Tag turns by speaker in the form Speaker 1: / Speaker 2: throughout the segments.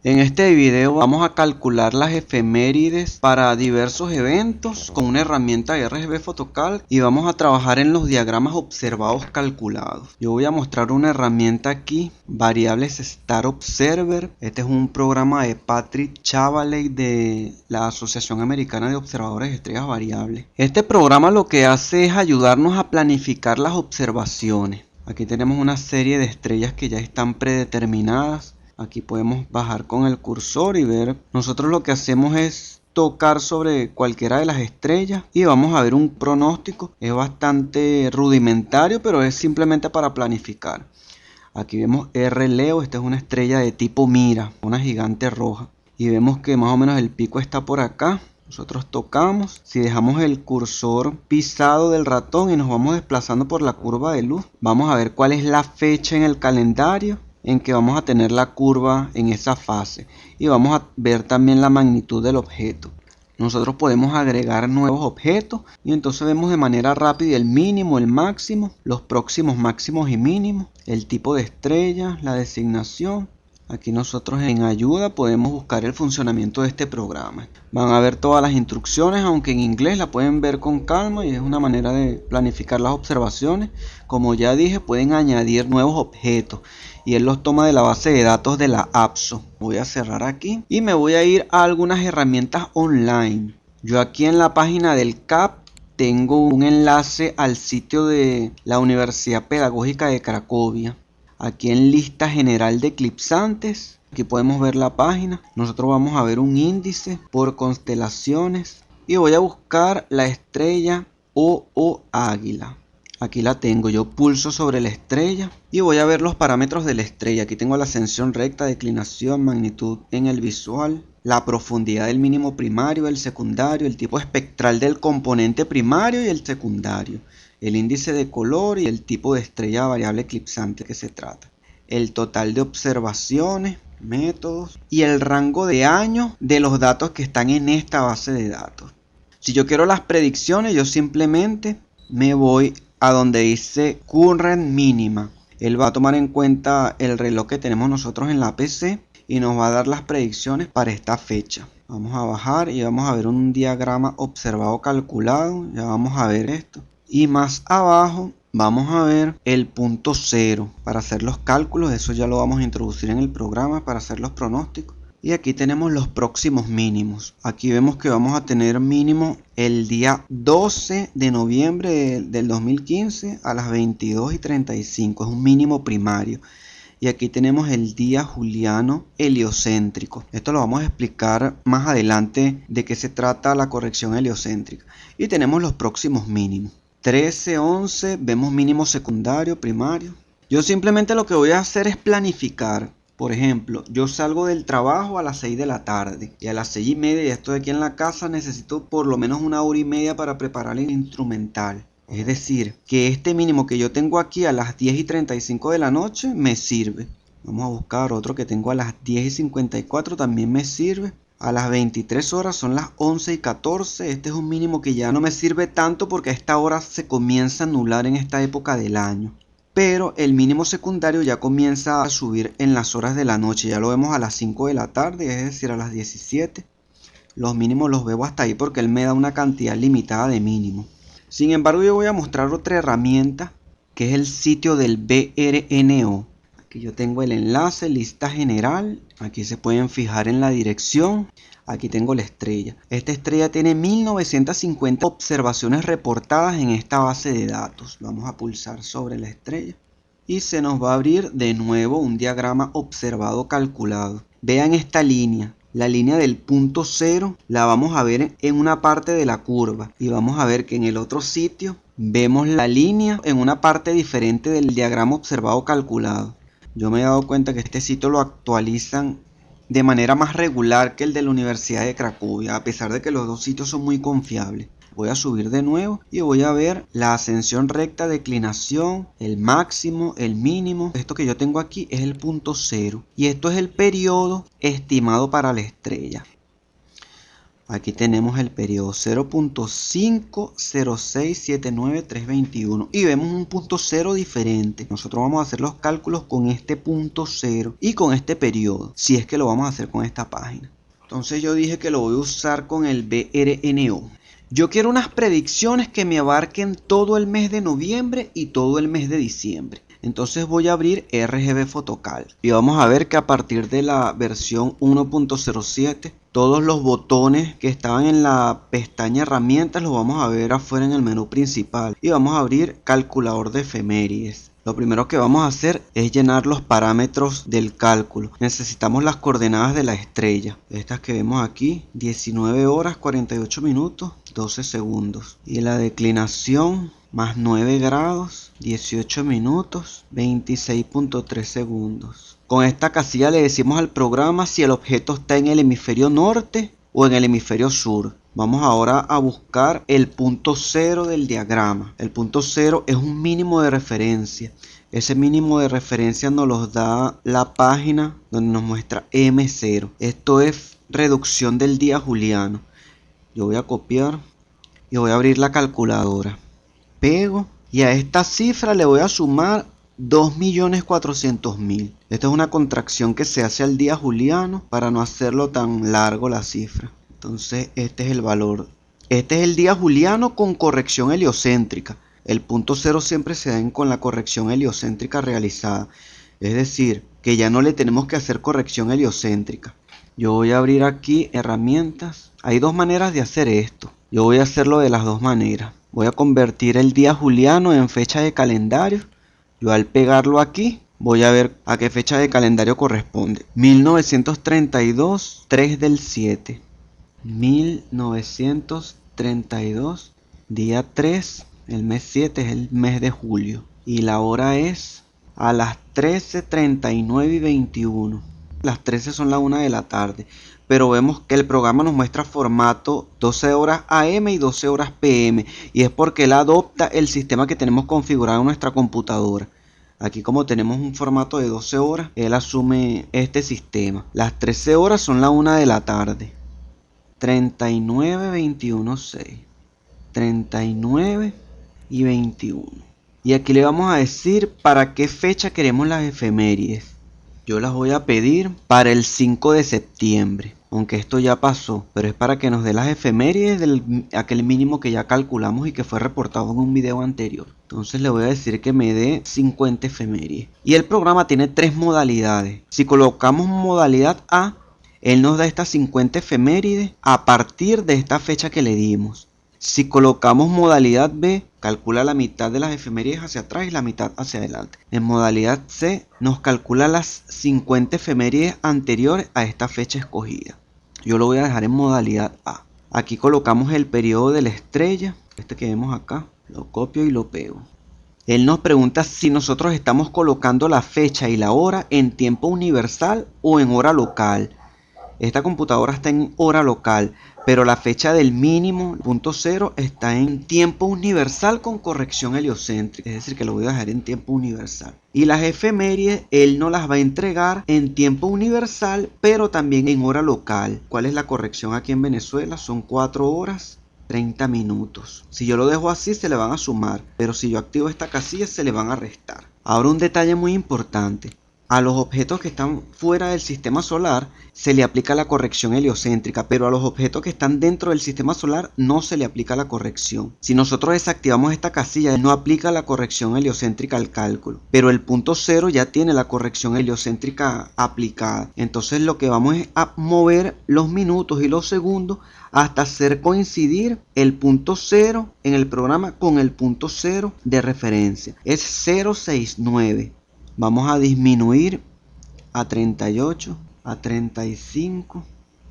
Speaker 1: En este video vamos a calcular las efemérides para diversos eventos con una herramienta RGB Photocalc y vamos a trabajar en los diagramas observados calculados. Yo voy a mostrar una herramienta aquí, Variables Star Observer. Este es un programa de Patrick Chavalet de la Asociación Americana de Observadores de Estrellas Variables. Este programa lo que hace es ayudarnos a planificar las observaciones. Aquí tenemos una serie de estrellas que ya están predeterminadas. Aquí podemos bajar con el cursor y ver. Nosotros lo que hacemos es tocar sobre cualquiera de las estrellas y vamos a ver un pronóstico. Es bastante rudimentario, pero es simplemente para planificar. Aquí vemos R Leo. Esta es una estrella de tipo Mira, una gigante roja. Y vemos que más o menos el pico está por acá. Nosotros tocamos, si dejamos el cursor pisado del ratón y nos vamos desplazando por la curva de luz, vamos a ver cuál es la fecha en el calendario en que vamos a tener la curva en esa fase, y vamos a ver también la magnitud del objeto. Nosotros podemos agregar nuevos objetos y entonces vemos de manera rápida el mínimo, el máximo, los próximos máximos y mínimos, el tipo de estrella, la designación. Aquí nosotros en ayuda podemos buscar el funcionamiento de este programa. Van a ver todas las instrucciones, aunque en inglés la pueden ver con calma, y es una manera de planificar las observaciones. Como ya dije, pueden añadir nuevos objetos y él los toma de la base de datos de la APSO. Voy a cerrar aquí y me voy a ir a algunas herramientas online. Yo aquí en la página del CAP tengo un enlace al sitio de la Universidad Pedagógica de Cracovia. Aquí en lista general de eclipsantes, aquí podemos ver la página. Nosotros vamos a ver un índice por constelaciones y voy a buscar la estrella O Águila. Aquí la tengo, yo pulso sobre la estrella y voy a ver los parámetros de la estrella. Aquí tengo la ascensión recta, declinación, magnitud en el visual, la profundidad del mínimo primario, el secundario, el tipo espectral del componente primario y el secundario, el índice de color y el tipo de estrella variable eclipsante que se trata, el total de observaciones, métodos y el rango de años de los datos que están en esta base de datos. Si yo quiero las predicciones, yo simplemente me voy a donde dice Current Mínima. Él va a tomar en cuenta el reloj que tenemos nosotros en la PC y nos va a dar las predicciones para esta fecha. Vamos a bajar y vamos a ver un diagrama observado calculado. Ya vamos a ver esto. Y más abajo vamos a ver el punto cero para hacer los cálculos. Eso ya lo vamos a introducir en el programa para hacer los pronósticos. Y aquí tenemos los próximos mínimos. Aquí vemos que vamos a tener mínimo el día 12 de noviembre del 2015 a las 22:35. Es un mínimo primario. Y aquí tenemos el día juliano heliocéntrico. Esto lo vamos a explicar más adelante de qué se trata la corrección heliocéntrica. Y tenemos los próximos mínimos. 13, 11, vemos mínimo secundario, primario. Yo simplemente lo que voy a hacer es planificar. Por ejemplo, yo salgo del trabajo a las 6 de la tarde y a las 6:30 ya estoy aquí en la casa. Necesito por lo menos 1 hora y media para preparar el instrumental. Es decir, que este mínimo que yo tengo aquí a las 10:35 de la noche me sirve. Vamos a buscar otro que tengo a las 10:54, también me sirve. A las 23 horas son las 11:14. Este es un mínimo que ya no me sirve tanto porque a esta hora se comienza a nublar en esta época del año. Pero el mínimo secundario ya comienza a subir en las horas de la noche. Ya lo vemos a las 5 de la tarde, es decir, a las 17. Los mínimos los veo hasta ahí porque él me da una cantidad limitada de mínimos. Sin embargo, yo voy a mostrar otra herramienta que es el sitio del BRNO. Aquí yo tengo el enlace, lista general. Aquí se pueden fijar en la dirección. Aquí tengo la estrella. Esta estrella tiene 1950 observaciones reportadas en esta base de datos. Vamos a pulsar sobre la estrella y se nos va a abrir de nuevo un diagrama observado calculado. Vean esta línea. La línea del punto cero la vamos a ver en una parte de la curva y vamos a ver que en el otro sitio vemos la línea en una parte diferente del diagrama observado calculado. Yo me he dado cuenta que este sitio lo actualizan de manera más regular que el de la Universidad de Cracovia, a pesar de que los dos sitios son muy confiables. Voy a subir de nuevo y voy a ver la ascensión recta, declinación, el máximo, el mínimo. Esto que yo tengo aquí es el punto cero y esto es el periodo estimado para la estrella. Aquí tenemos el periodo 0.50679321 y vemos un punto cero diferente. Nosotros vamos a hacer los cálculos con este punto cero y con este periodo, si es que lo vamos a hacer con esta página. Entonces yo dije que lo voy a usar con el BRNO. Yo quiero unas predicciones que me abarquen todo el mes de noviembre y todo el mes de diciembre. Entonces voy a abrir RGB Photocal y vamos a ver que a partir de la versión 1.07 todos los botones que estaban en la pestaña herramientas los vamos a ver afuera en el menú principal y vamos a abrir calculador de efemérides. Lo primero que vamos a hacer es llenar los parámetros del cálculo. Necesitamos las coordenadas de la estrella, estas que vemos aquí: 19 horas 48 minutos 12 segundos, y la declinación más 9 grados 18 minutos 26.3 segundos. Con esta casilla le decimos al programa si el objeto está en el hemisferio norte o en el hemisferio sur. Vamos ahora a buscar el punto cero del diagrama. El punto cero es un mínimo de referencia. Ese mínimo de referencia nos los da la página donde nos muestra M0. Esto es reducción del día juliano. Yo voy a copiar y voy a abrir la calculadora. Pego y a esta cifra le voy a sumar 2.400.000. Esta es una contracción que se hace al día juliano para no hacerlo tan largo la cifra. Entonces este es el valor. Este es el día juliano con corrección heliocéntrica. El punto cero siempre se da con la corrección heliocéntrica realizada. Es decir, que ya no le tenemos que hacer corrección heliocéntrica. Yo voy a abrir aquí herramientas. Hay dos maneras de hacer esto. Yo voy a hacerlo de las dos maneras. Voy a convertir el día juliano en fecha de calendario. Yo al pegarlo aquí voy a ver a qué fecha de calendario corresponde. 1932, 3 del 7. 1932, día 3, el mes 7 es el mes de julio. Y la hora es a las 13:39 y 21. Las 13 son la 1 de la tarde. Pero vemos que el programa nos muestra formato 12 horas AM y 12 horas PM. Y es porque él adopta el sistema que tenemos configurado en nuestra computadora. Aquí, como tenemos un formato de 12 horas, él asume este sistema. Las 13 horas son la 1 de la tarde. 39, 21, 6. 39 y 21. Y aquí le vamos a decir para qué fecha queremos las efemérides. Yo las voy a pedir para el 5 de septiembre. Aunque esto ya pasó, pero es para que nos dé las efemérides de aquel mínimo que ya calculamos y que fue reportado en un video anterior. Entonces le voy a decir que me dé 50 efemérides. Y el programa tiene tres modalidades. Si colocamos modalidad A, él nos da estas 50 efemérides a partir de esta fecha que le dimos. Si colocamos modalidad B, calcula la mitad de las efemérides hacia atrás y la mitad hacia adelante. En modalidad C, nos calcula las 50 efemérides anteriores a esta fecha escogida. Yo lo voy a dejar en modalidad A. Aquí colocamos el periodo de la estrella, este que vemos acá. Lo copio y lo pego. Él nos pregunta si nosotros estamos colocando la fecha y la hora en tiempo universal o en hora local. Esta computadora está en hora local, pero la fecha del mínimo, punto cero, está en tiempo universal con corrección heliocéntrica. Es decir, que lo voy a dejar en tiempo universal. Y las efemérides, él nos las va a entregar en tiempo universal, pero también en hora local. ¿Cuál es la corrección aquí en Venezuela? Son 4 horas 30 minutos. Si yo lo dejo así, se le van a sumar, pero si yo activo esta casilla, se le van a restar. Ahora un detalle muy importante. A los objetos que están fuera del sistema solar se le aplica la corrección heliocéntrica, pero a los objetos que están dentro del sistema solar no se le aplica la corrección. Si nosotros desactivamos esta casilla, no aplica la corrección heliocéntrica al cálculo, pero el punto cero ya tiene la corrección heliocéntrica aplicada. Entonces lo que vamos es a mover los minutos y los segundos hasta hacer coincidir el punto cero en el programa con el punto cero de referencia. Es 069. Vamos a disminuir a 38, a 35,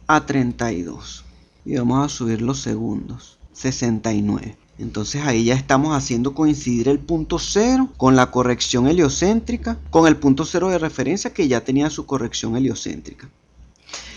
Speaker 1: a 32. Y vamos a subir los segundos. 69. Entonces ahí ya estamos haciendo coincidir el punto cero con la corrección heliocéntrica, con el punto cero de referencia que ya tenía su corrección heliocéntrica.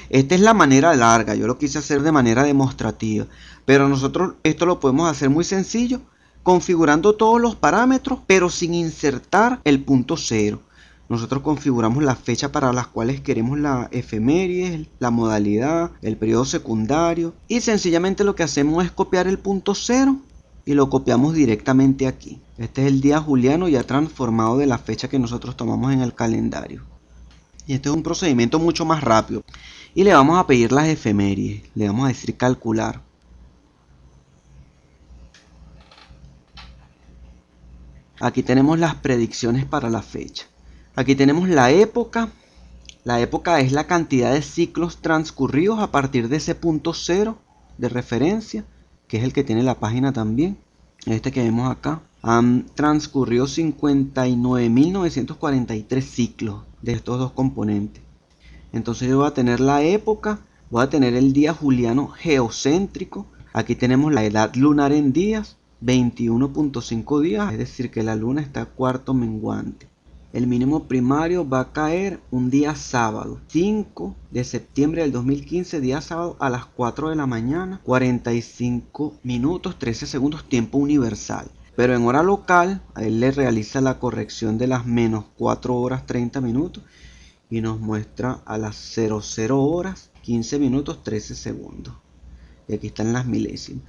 Speaker 1: Esta es la manera larga, yo lo quise hacer de manera demostrativa. Pero nosotros esto lo podemos hacer muy sencillo, configurando todos los parámetros, pero sin insertar el punto cero. Nosotros configuramos la fecha para las cuales queremos la efeméride, la modalidad, el periodo secundario, y sencillamente lo que hacemos es copiar el punto 0 y lo copiamos directamente aquí. Este es el día juliano ya transformado de la fecha que nosotros tomamos en el calendario. Y este es un procedimiento mucho más rápido. Y le vamos a pedir las efemérides. Le vamos a decir calcular. Aquí tenemos las predicciones para la fecha. Aquí tenemos la época. La época es la cantidad de ciclos transcurridos a partir de ese punto 0 de referencia, que es el que tiene la página también. Este que vemos acá. Han transcurrido 59.943 ciclos de estos dos componentes. Entonces yo voy a tener la época, voy a tener el día juliano geocéntrico. Aquí tenemos la edad lunar en días, 21.5 días, es decir que la luna está cuarto menguante. El mínimo primario va a caer un día sábado, 5 de septiembre del 2015, día sábado a las 4 de la mañana, 45 minutos, 13 segundos, tiempo universal. Pero en hora local, a él le realiza la corrección de las menos 4 horas 30 minutos y nos muestra a las 00 horas 15 minutos 13 segundos. Y aquí están las milésimas.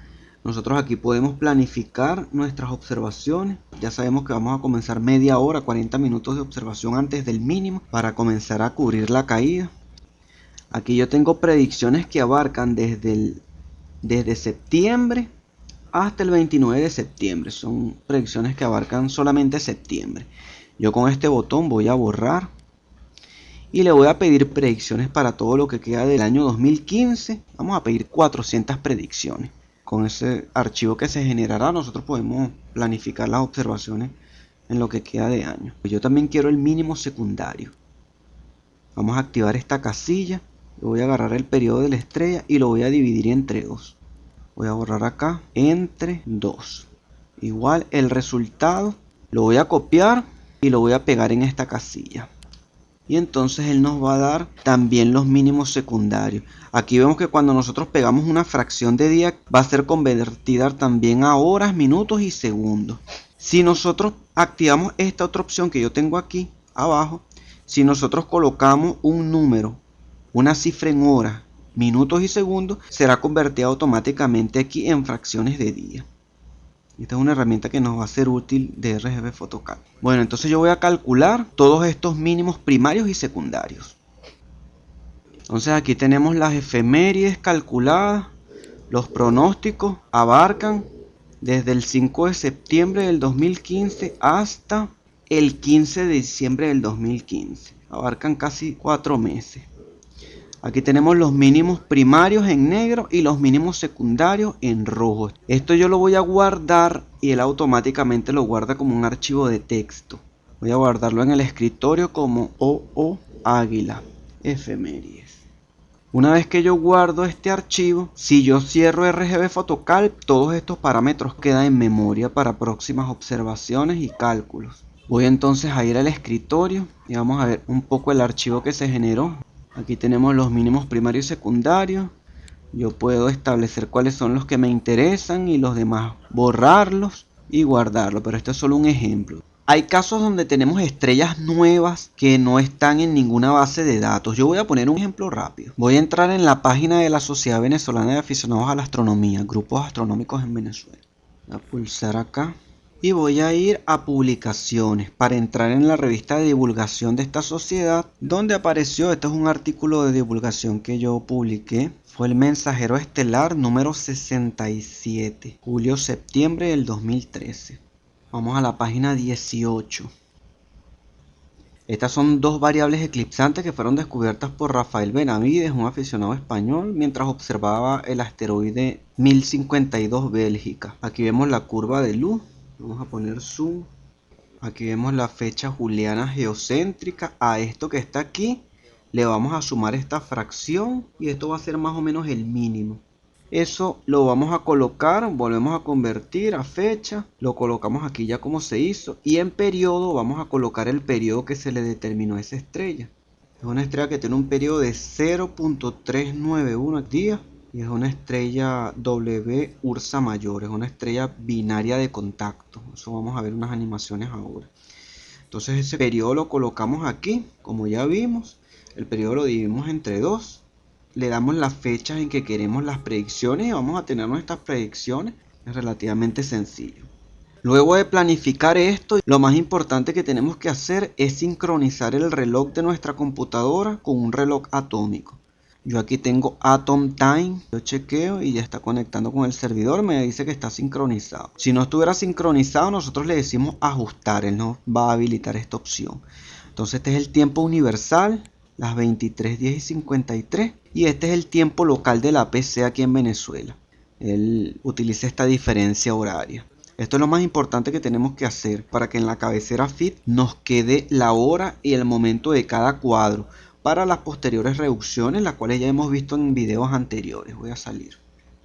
Speaker 1: Nosotros aquí podemos planificar nuestras observaciones. Ya sabemos que vamos a comenzar media hora, 40 minutos de observación antes del mínimo para comenzar a cubrir la caída. Aquí yo tengo predicciones que abarcan desde septiembre hasta el 29 de septiembre. Son predicciones que abarcan solamente septiembre. Yo con este botón voy a borrar y le voy a pedir predicciones para todo lo que queda del año 2015. Vamos a pedir 400 predicciones. Con ese archivo que se generará nosotros podemos planificar las observaciones en lo que queda de año. Yo también quiero el mínimo secundario. Vamos a activar esta casilla. Yo voy a agarrar el periodo de la estrella y lo voy a dividir entre 2. Voy a borrar acá entre 2. Igual el resultado lo voy a copiar y lo voy a pegar en esta casilla. Y entonces él nos va a dar también los mínimos secundarios. Aquí vemos que cuando nosotros pegamos una fracción de día va a ser convertida también a horas, minutos y segundos. Si nosotros activamos esta otra opción que yo tengo aquí abajo, si nosotros colocamos un número, una cifra en horas, minutos y segundos, será convertida automáticamente aquí en fracciones de día. Esta es una herramienta que nos va a ser útil de RGB Photocad. Bueno, entonces yo voy a calcular todos estos mínimos primarios y secundarios. Entonces aquí tenemos las efemérides calculadas. Los pronósticos abarcan desde el 5 de septiembre del 2015 hasta el 15 de diciembre del 2015. Abarcan casi 4 meses. Aquí tenemos los mínimos primarios en negro y los mínimos secundarios en rojo. Esto yo lo voy a guardar y él automáticamente lo guarda como un archivo de texto. Voy a guardarlo en el escritorio como OO Águila efemérides. Una vez que yo guardo este archivo, si yo cierro RGB Photocad, todos estos parámetros quedan en memoria para próximas observaciones y cálculos. Voy entonces a ir al escritorio y vamos a ver un poco el archivo que se generó. Aquí tenemos los mínimos primarios y secundarios. Yo puedo establecer cuáles son los que me interesan y los demás borrarlos y guardarlos, pero este es solo un ejemplo. Hay casos donde tenemos estrellas nuevas que no están en ninguna base de datos. Yo voy a poner un ejemplo rápido. Voy a entrar en la página de la Sociedad Venezolana de Aficionados a la Astronomía, grupos astronómicos en Venezuela. Voy a pulsar acá. Y voy a ir a publicaciones para entrar en la revista de divulgación de esta sociedad donde apareció, este es un artículo de divulgación que yo publiqué, fue el Mensajero Estelar número 67, julio-septiembre del 2013. Vamos a la página 18. Estas son dos variables eclipsantes que fueron descubiertas por Rafael Benavides, un aficionado español, mientras observaba el asteroide 1052 Bélgica. Aquí vemos la curva de luz. Vamos a poner zoom. Aquí vemos la fecha juliana geocéntrica. A esto que está aquí le vamos a sumar esta fracción y esto va a ser más o menos el mínimo. Eso lo vamos a colocar, volvemos a convertir a fecha, lo colocamos aquí ya como se hizo, y en periodo vamos a colocar el periodo que se le determinó a esa estrella. Es una estrella que tiene un periodo de 0.391 días. Y es una estrella W Ursa Mayor, es una estrella binaria de contacto. Eso vamos a ver unas animaciones ahora. Entonces ese periodo lo colocamos aquí, como ya vimos. El periodo lo dividimos entre 2. Le damos las fechas en que queremos las predicciones y vamos a tener nuestras predicciones. Es relativamente sencillo. Luego de planificar esto, lo más importante que tenemos que hacer es sincronizar el reloj de nuestra computadora con un reloj atómico. Yo aquí tengo Atom Time, yo chequeo y ya está conectando con el servidor, me dice que está sincronizado. Si no estuviera sincronizado, nosotros le decimos ajustar, él nos va a habilitar esta opción. Entonces este es el tiempo universal, las 23:10:53, y este es el tiempo local de la PC aquí en Venezuela. Él utiliza esta diferencia horaria. Esto es lo más importante que tenemos que hacer para que en la cabecera FIT nos quede la hora y el momento de cada cuadro para las posteriores reducciones, las cuales ya hemos visto en videos anteriores. Voy a salir.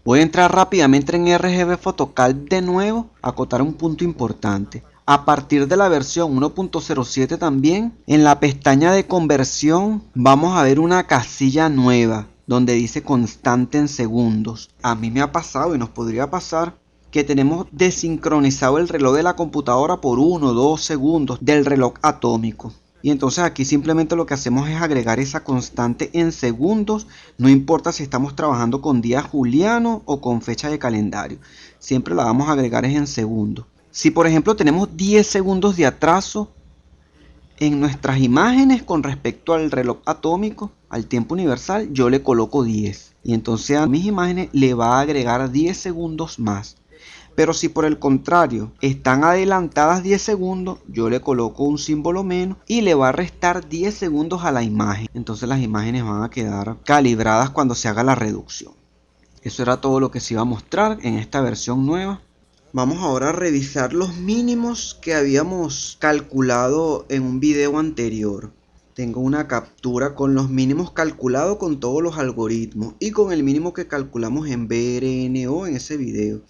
Speaker 1: Voy a entrar rápidamente en RGB Photocalc de nuevo, acotar un punto importante. A partir de la versión 1.07 también, en la pestaña de conversión vamos a ver una casilla nueva donde dice constante en segundos. A mí me ha pasado y nos podría pasar que tenemos desincronizado el reloj de la computadora por 1 o 2 segundos del reloj atómico. Y entonces aquí simplemente lo que hacemos es agregar esa constante en segundos, no importa si estamos trabajando con día juliano o con fecha de calendario, siempre la vamos a agregar en segundos. Si por ejemplo tenemos 10 segundos de atraso en nuestras imágenes con respecto al reloj atómico, al tiempo universal, yo le coloco 10. Y entonces a mis imágenes le va a agregar 10 segundos más. Pero si por el contrario están adelantadas 10 segundos, yo le coloco un símbolo menos y le va a restar 10 segundos a la imagen. Entonces las imágenes van a quedar calibradas cuando se haga la reducción. Eso era todo lo que se iba a mostrar en esta versión nueva. Vamos ahora a revisar los mínimos que habíamos calculado en un video anterior. Tengo una captura con los mínimos calculados con todos los algoritmos y con el mínimo que calculamos en BRNO en ese video.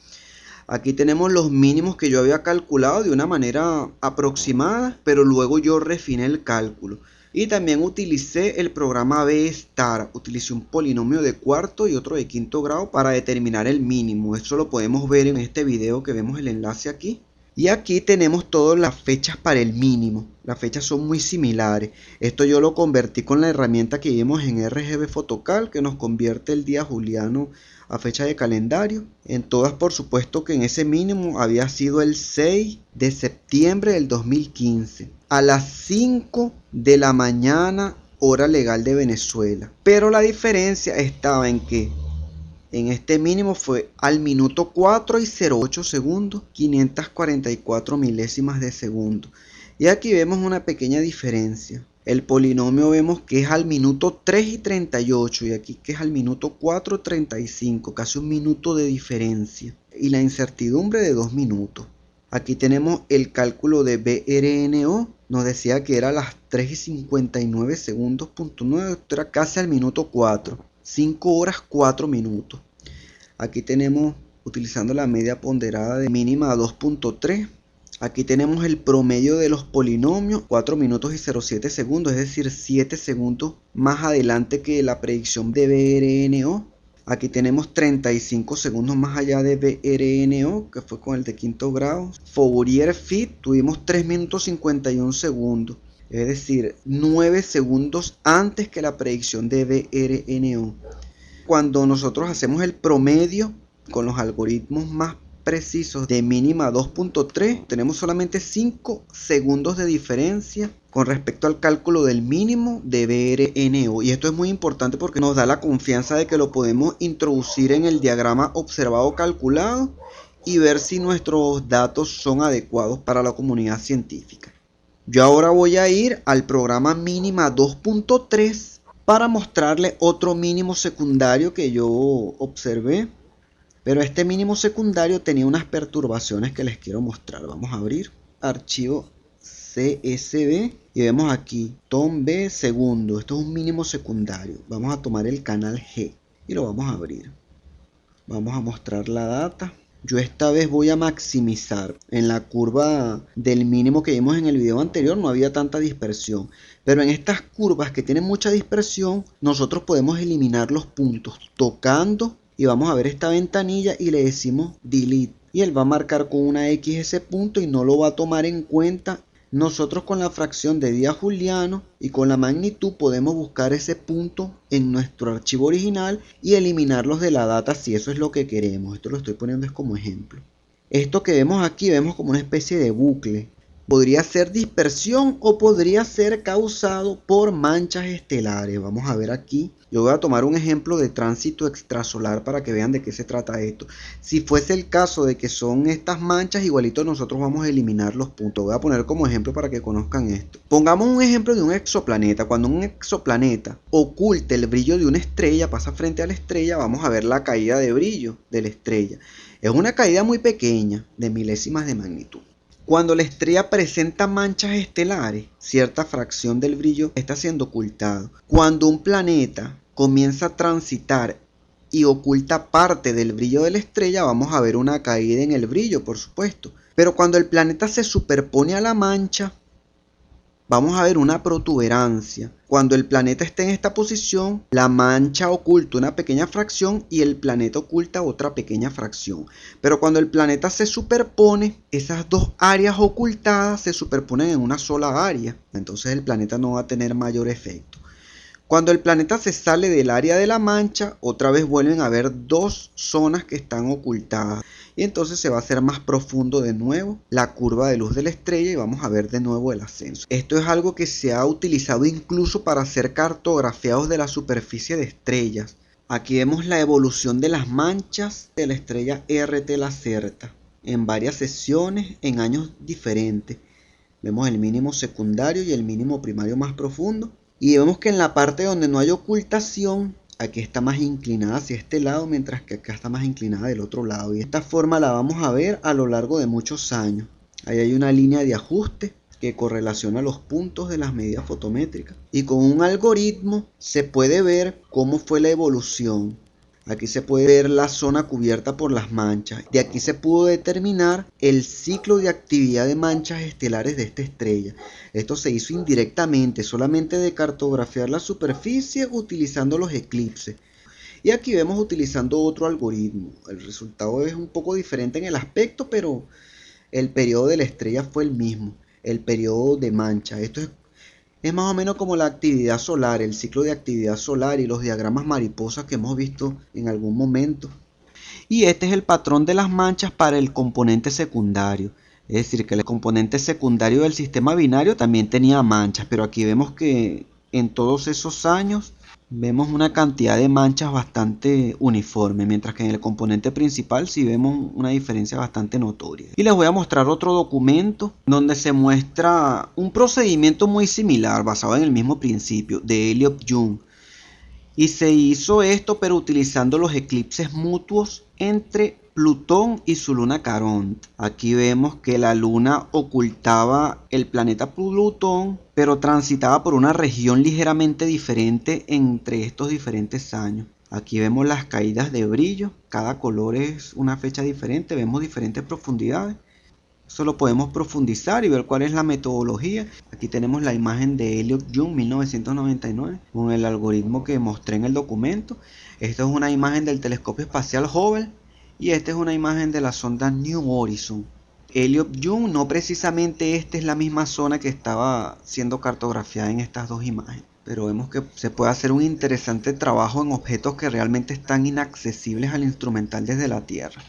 Speaker 1: Aquí tenemos los mínimos que yo había calculado de una manera aproximada, pero luego yo refiné el cálculo. Y también utilicé el programa VStar, utilicé un polinomio de cuarto y otro de quinto grado para determinar el mínimo. Esto lo podemos ver en este video que vemos el enlace aquí. Y aquí tenemos todas las fechas para el mínimo. Las fechas son muy similares. Esto yo lo convertí con la herramienta que vimos en RGB Photocalc, que nos convierte el día juliano a fecha de calendario. En todas, por supuesto, que en ese mínimo había sido el 6 de septiembre del 2015 a las 5 de la mañana, hora legal de Venezuela. Pero la diferencia estaba en que en este mínimo fue al minuto 4 y 08 segundos, 544 milésimas de segundo. Y aquí vemos una pequeña diferencia. El polinomio vemos que es al minuto 3 y 38 y aquí que es al minuto 4 y 35, casi un minuto de diferencia. Y la incertidumbre de 2 minutos. Aquí tenemos el cálculo de BRNO, nos decía que era a las 3 y 59 segundos, punto 9, esto era casi al minuto 4. 5 horas 4 minutos. Aquí tenemos, utilizando la media ponderada de mínima 2.3. Aquí tenemos el promedio de los polinomios, 4 minutos y 07 segundos, es decir, 7 segundos más adelante que la predicción de BRNO. Aquí tenemos 35 segundos más allá de BRNO, que fue con el de quinto grado. Fourier Fit, tuvimos 3 minutos 51 segundos. Es decir, 9 segundos antes que la predicción de BRNO. Cuando nosotros hacemos el promedio con los algoritmos más precisos de mínima 2.3, tenemos solamente 5 segundos de diferencia con respecto al cálculo del mínimo de BRNO. Y esto es muy importante porque nos da la confianza de que lo podemos introducir en el diagrama observado calculado y ver si nuestros datos son adecuados para la comunidad científica. Yo ahora voy a ir al programa mínima 2.3 para mostrarle otro mínimo secundario que yo observé. Pero este mínimo secundario tenía unas perturbaciones que les quiero mostrar. Vamos a abrir archivo CSV y vemos aquí tom B segundo. Esto es un mínimo secundario. Vamos a tomar el canal G y lo vamos a abrir. Vamos a mostrar la data. Yo esta vez voy a maximizar. En la curva del mínimo que vimos en el video anterior no había tanta dispersión. Pero en estas curvas que tienen mucha dispersión, nosotros podemos eliminar los puntos tocando. Y vamos a ver esta ventanilla y le decimos delete. Y él va a marcar con una X ese punto y no lo va a tomar en cuenta Nosotros con la fracción de día juliano y con la magnitud podemos buscar ese punto en nuestro archivo original y eliminarlos de la data si eso es lo que queremos. Esto lo estoy poniendo es como ejemplo. Esto que vemos aquí vemos como una especie de bucle. Podría ser dispersión o podría ser causado por manchas estelares. Vamos a ver aquí. Yo voy a tomar un ejemplo de tránsito extrasolar para que vean de qué se trata esto. Si fuese el caso de que son estas manchas, igualito nosotros vamos a eliminar los puntos. Voy a poner como ejemplo para que conozcan esto. Pongamos un ejemplo de un exoplaneta. Cuando un exoplaneta oculta el brillo de una estrella, pasa frente a la estrella, vamos a ver la caída de brillo de la estrella. Es una caída muy pequeña, de milésimas de magnitud. Cuando la estrella presenta manchas estelares, cierta fracción del brillo está siendo ocultado. Cuando un planeta comienza a transitar y oculta parte del brillo de la estrella, vamos a ver una caída en el brillo, por supuesto. Pero cuando el planeta se superpone a la mancha, vamos a ver una protuberancia. Cuando el planeta esté en esta posición, la mancha oculta una pequeña fracción y el planeta oculta otra pequeña fracción. Pero cuando el planeta se superpone, esas dos áreas ocultadas se superponen en una sola área. Entonces el planeta no va a tener mayor efecto. Cuando el planeta se sale del área de la mancha, otra vez vuelven a haber dos zonas que están ocultadas. Y entonces se va a hacer más profundo de nuevo la curva de luz de la estrella y vamos a ver de nuevo el ascenso. Esto es algo que se ha utilizado incluso para hacer cartografiados de la superficie de estrellas. Aquí vemos la evolución de las manchas de la estrella RT Lacerta en varias sesiones en años diferentes. Vemos el mínimo secundario y el mínimo primario más profundo. Y vemos que en la parte donde no hay ocultación, aquí está más inclinada hacia este lado, mientras que acá está más inclinada del otro lado. Y de esta forma la vamos a ver a lo largo de muchos años. Ahí hay una línea de ajuste que correlaciona los puntos de las medidas fotométricas. Y con un algoritmo se puede ver cómo fue la evolución. Aquí se puede ver la zona cubierta por las manchas. De aquí se pudo determinar el ciclo de actividad de manchas estelares de esta estrella. Esto se hizo indirectamente, solamente de cartografiar la superficie utilizando los eclipses. Y aquí vemos utilizando otro algoritmo. El resultado es un poco diferente en el aspecto, pero el periodo de la estrella fue el mismo. El periodo de mancha. Esto es más o menos como la actividad solar, el ciclo de actividad solar y los diagramas mariposas que hemos visto en algún momento. Y este es el patrón de las manchas para el componente secundario. Es decir, que el componente secundario del sistema binario también tenía manchas, pero aquí vemos que en todos esos años vemos una cantidad de manchas bastante uniforme, mientras que en el componente principal sí vemos una diferencia bastante notoria. Y les voy a mostrar otro documento donde se muestra un procedimiento muy similar, basado en el mismo principio, de Elliott-Young. Y se hizo esto pero utilizando los eclipses mutuos entre Plutón y su luna Caronte. Aquí vemos que la luna ocultaba el planeta Plutón, pero transitaba por una región ligeramente diferente entre estos diferentes años. Aquí vemos las caídas de brillo, cada color es una fecha diferente, vemos diferentes profundidades. Eso lo podemos profundizar y ver cuál es la metodología. Aquí tenemos la imagen de Elliott-Young 1999 con el algoritmo que mostré en el documento. Esta es una imagen del telescopio espacial Hubble y esta es una imagen de la sonda New Horizon. Elliott-Young, no precisamente esta es la misma zona que estaba siendo cartografiada en estas dos imágenes, pero vemos que se puede hacer un interesante trabajo en objetos que realmente están inaccesibles al instrumental desde la Tierra.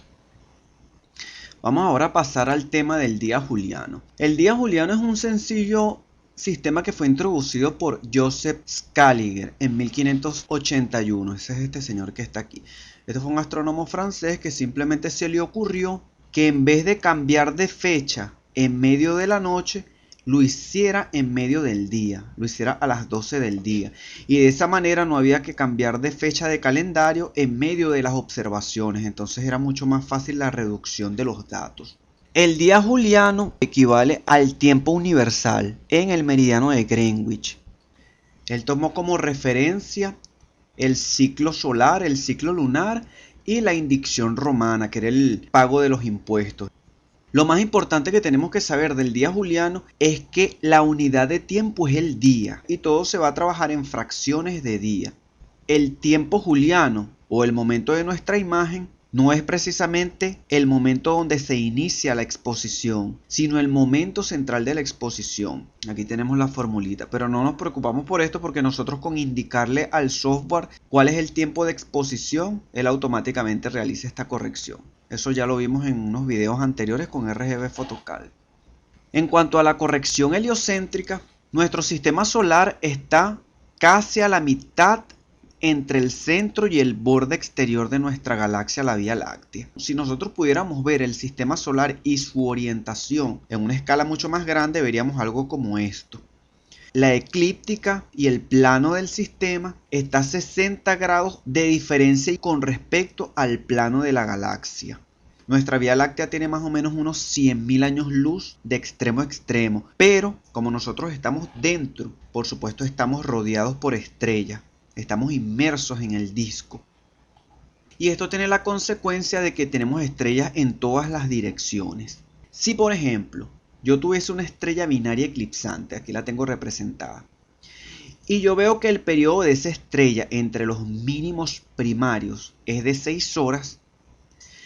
Speaker 1: Vamos ahora a pasar al tema del día juliano. El día juliano es un sencillo sistema que fue introducido por Joseph Scaliger en 1581. Ese es este señor que está aquí. Este fue un astrónomo francés que simplemente se le ocurrió que en vez de cambiar de fecha en medio de la noche, lo hiciera en medio del día, lo hiciera a las 12 del día. Y de esa manera no había que cambiar de fecha de calendario en medio de las observaciones. Entonces era mucho más fácil la reducción de los datos. El día juliano equivale al tiempo universal en el meridiano de Greenwich. Él tomó como referencia el ciclo solar, el ciclo lunar y la indicción romana, que era el pago de los impuestos. Lo más importante que tenemos que saber del día juliano es que la unidad de tiempo es el día y todo se va a trabajar en fracciones de día. El tiempo juliano o el momento de nuestra imagen no es precisamente el momento donde se inicia la exposición, sino el momento central de la exposición. Aquí tenemos la formulita, pero no nos preocupamos por esto porque nosotros con indicarle al software cuál es el tiempo de exposición, él automáticamente realiza esta corrección. Eso ya lo vimos en unos videos anteriores con RGB Photocal. En cuanto a la corrección heliocéntrica, nuestro sistema solar está casi a la mitad entre el centro y el borde exterior de nuestra galaxia, la Vía Láctea. Si nosotros pudiéramos ver el sistema solar y su orientación en una escala mucho más grande, veríamos algo como esto. La eclíptica y el plano del sistema está a 60 grados de diferencia con respecto al plano de la galaxia. Nuestra Vía Láctea tiene más o menos unos 100.000 años luz de extremo a extremo, pero como nosotros estamos dentro, por supuesto estamos rodeados por estrellas. Estamos inmersos en el disco. Y esto tiene la consecuencia de que tenemos estrellas en todas las direcciones. Si por ejemplo yo tuviese una estrella binaria eclipsante, aquí la tengo representada, y yo veo que el periodo de esa estrella entre los mínimos primarios es de 6 horas,